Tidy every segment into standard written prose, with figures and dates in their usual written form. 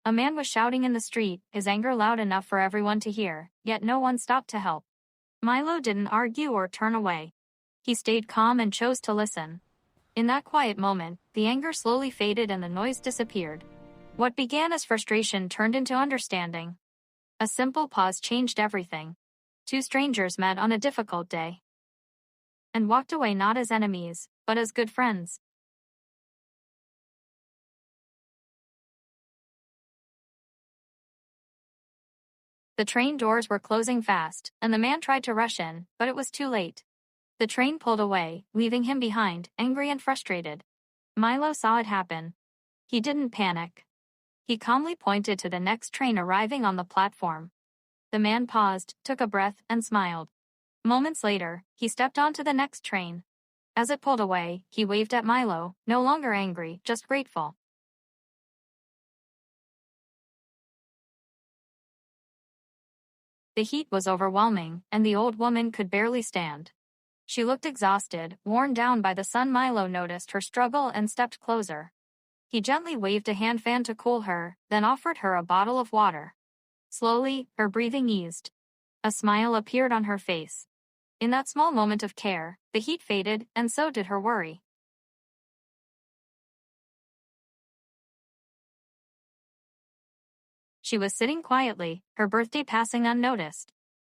A man was shouting in the street, his anger loud enough for everyone to hear, yet no one stopped to help. Milo didn't argue or turn away. He stayed calm and chose to listen. In that quiet moment, the anger slowly faded and the noise disappeared. What began as frustration turned into understanding. A simple pause changed everything. Two strangers met on a difficult day and walked away not as enemies, but as good friends. The train doors were closing fast, and the man tried to rush in, but it was too late. The train pulled away, leaving him behind, angry and frustrated. Milo saw it happen. He didn't panic. He calmly pointed to the next train arriving on the platform. The man paused, took a breath, and smiled. Moments later, he stepped onto the next train. As it pulled away, he waved at Milo, no longer angry, just grateful. The heat was overwhelming, and the old woman could barely stand. She looked exhausted, worn down by the sun. Milo noticed her struggle and stepped closer. He gently waved a hand fan to cool her, then offered her a bottle of water. Slowly, her breathing eased. A smile appeared on her face. In that small moment of care, the heat faded, and so did her worry. She was sitting quietly, her birthday passing unnoticed.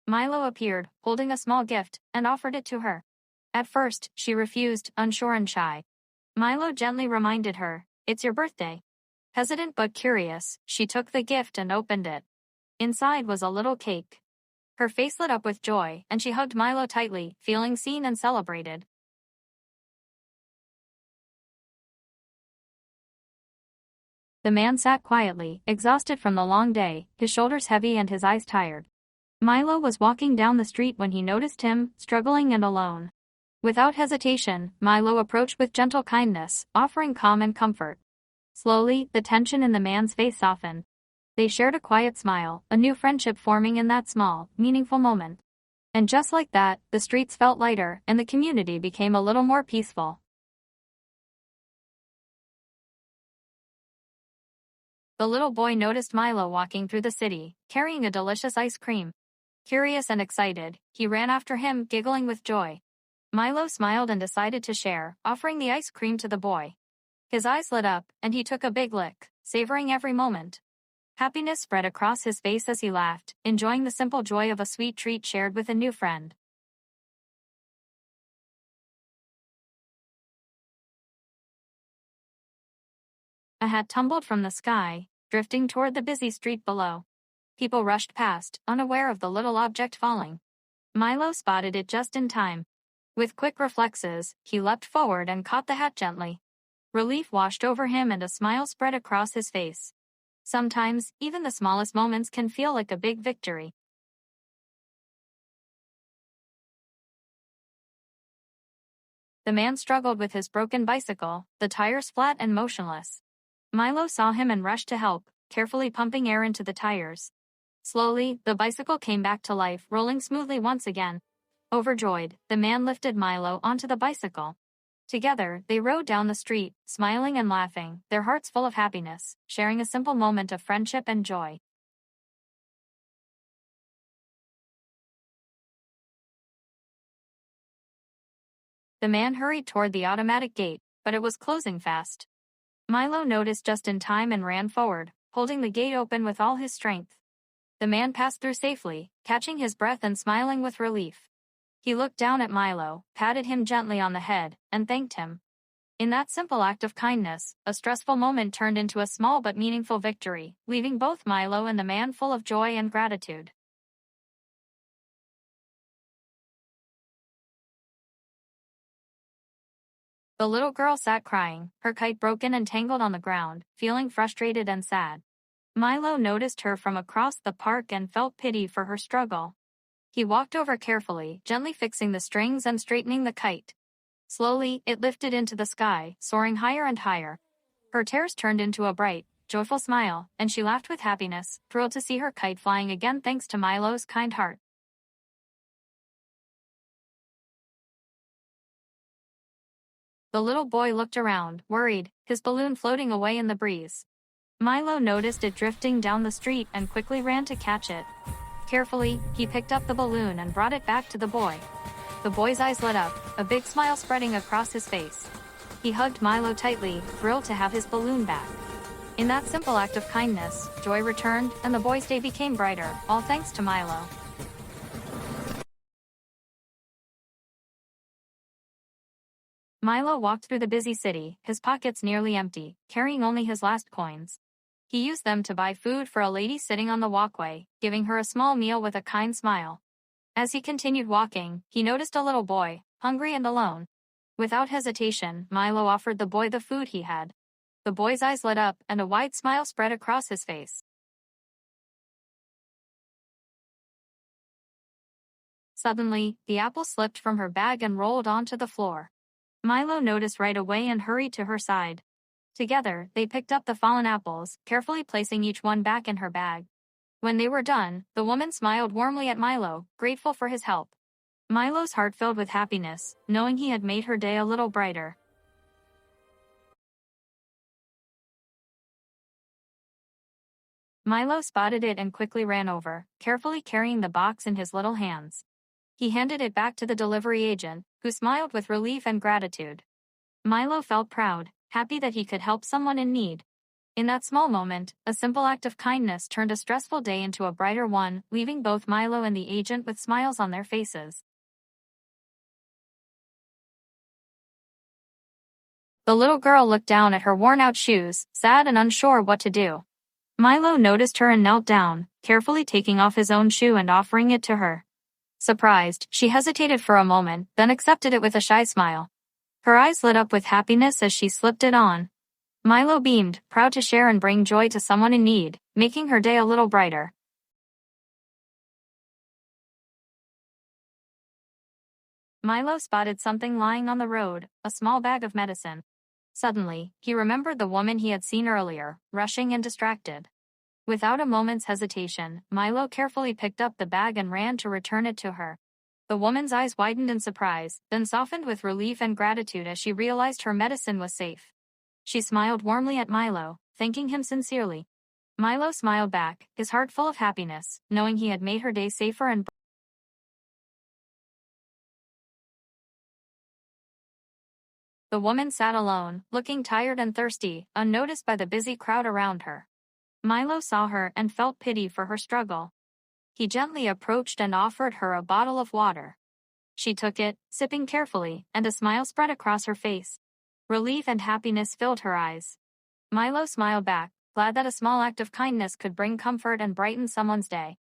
Milo appeared, holding a small gift, and offered it to her. At first, she refused, unsure and shy. Milo gently reminded her, "It's your birthday." Hesitant but curious, she took the gift and opened it. Inside was a little cake. Her face lit up with joy, and she hugged Milo tightly, feeling seen and celebrated. The man sat quietly, exhausted from the long day, his shoulders heavy and his eyes tired. Milo was walking down the street when he noticed him, struggling and alone. Without hesitation, Milo approached with gentle kindness, offering calm and comfort. Slowly, the tension in the man's face softened. They shared a quiet smile, a new friendship forming in that small, meaningful moment. And just like that, the streets felt lighter, and the community became a little more peaceful. The little boy noticed Milo walking through the city, carrying a delicious ice cream. Curious and excited, he ran after him, giggling with joy. Milo smiled and decided to share, offering the ice cream to the boy. His eyes lit up, and he took a big lick, savoring every moment. Happiness spread across his face as he laughed, enjoying the simple joy of a sweet treat shared with a new friend. A hat tumbled from the sky, drifting toward the busy street below. People rushed past, unaware of the little object falling. Milo spotted it just in time. With quick reflexes, he leapt forward and caught the hat gently. Relief washed over him and a smile spread across his face. Sometimes, even the smallest moments can feel like a big victory. The man struggled with his broken bicycle, the tires flat and motionless. Milo saw him and rushed to help, carefully pumping air into the tires. Slowly, the bicycle came back to life, rolling smoothly once again. Overjoyed, the man lifted Milo onto the bicycle. Together, they rode down the street, smiling and laughing, their hearts full of happiness, sharing a simple moment of friendship and joy. The man hurried toward the automatic gate, but it was closing fast. Milo noticed just in time and ran forward, holding the gate open with all his strength. The man passed through safely, catching his breath and smiling with relief. He looked down at Milo, patted him gently on the head, and thanked him. In that simple act of kindness, a stressful moment turned into a small but meaningful victory, leaving both Milo and the man full of joy and gratitude. The little girl sat crying, her kite broken and tangled on the ground, feeling frustrated and sad. Milo noticed her from across the park and felt pity for her struggle. He walked over carefully, gently fixing the strings and straightening the kite. Slowly, it lifted into the sky, soaring higher and higher. Her tears turned into a bright, joyful smile, and she laughed with happiness, thrilled to see her kite flying again thanks to Milo's kind heart. The little boy looked around, worried, his balloon floating away in the breeze. Milo noticed it drifting down the street and quickly ran to catch it. Carefully, he picked up the balloon and brought it back to the boy. The boy's eyes lit up, a big smile spreading across his face. He hugged Milo tightly, thrilled to have his balloon back. In that simple act of kindness, joy returned, and the boy's day became brighter, all thanks to Milo. Milo walked through the busy city, his pockets nearly empty, carrying only his last coins. He used them to buy food for a lady sitting on the walkway, giving her a small meal with a kind smile. As he continued walking, he noticed a little boy, hungry and alone. Without hesitation, Milo offered the boy the food he had. The boy's eyes lit up, and a wide smile spread across his face. Suddenly, the apple slipped from her bag and rolled onto the floor. Milo noticed right away and hurried to her side. Together, they picked up the fallen apples, carefully placing each one back in her bag. When they were done, the woman smiled warmly at Milo, grateful for his help. Milo's heart filled with happiness, knowing he had made her day a little brighter. Milo spotted it and quickly ran over, carefully carrying the box in his little hands. He handed it back to the delivery agent, who smiled with relief and gratitude. Milo felt proud, happy that he could help someone in need. In that small moment, a simple act of kindness turned a stressful day into a brighter one, leaving both Milo and the agent with smiles on their faces. The little girl looked down at her worn-out shoes, sad and unsure what to do. Milo noticed her and knelt down, carefully taking off his own shoe and offering it to her. Surprised, she hesitated for a moment, then accepted it with a shy smile. Her eyes lit up with happiness as she slipped it on. Milo beamed, proud to share and bring joy to someone in need, making her day a little brighter. Milo spotted something lying on the road, a small bag of medicine. Suddenly, he remembered the woman he had seen earlier, rushing and distracted. Without a moment's hesitation, Milo carefully picked up the bag and ran to return it to her. The woman's eyes widened in surprise, then softened with relief and gratitude as she realized her medicine was safe. She smiled warmly at Milo, thanking him sincerely. Milo smiled back, his heart full of happiness, knowing he had made her day safer and brighter. The woman sat alone, looking tired and thirsty, unnoticed by the busy crowd around her. Milo saw her and felt pity for her struggle. He gently approached and offered her a bottle of water. She took it, sipping carefully, and a smile spread across her face. Relief and happiness filled her eyes. Milo smiled back, glad that a small act of kindness could bring comfort and brighten someone's day.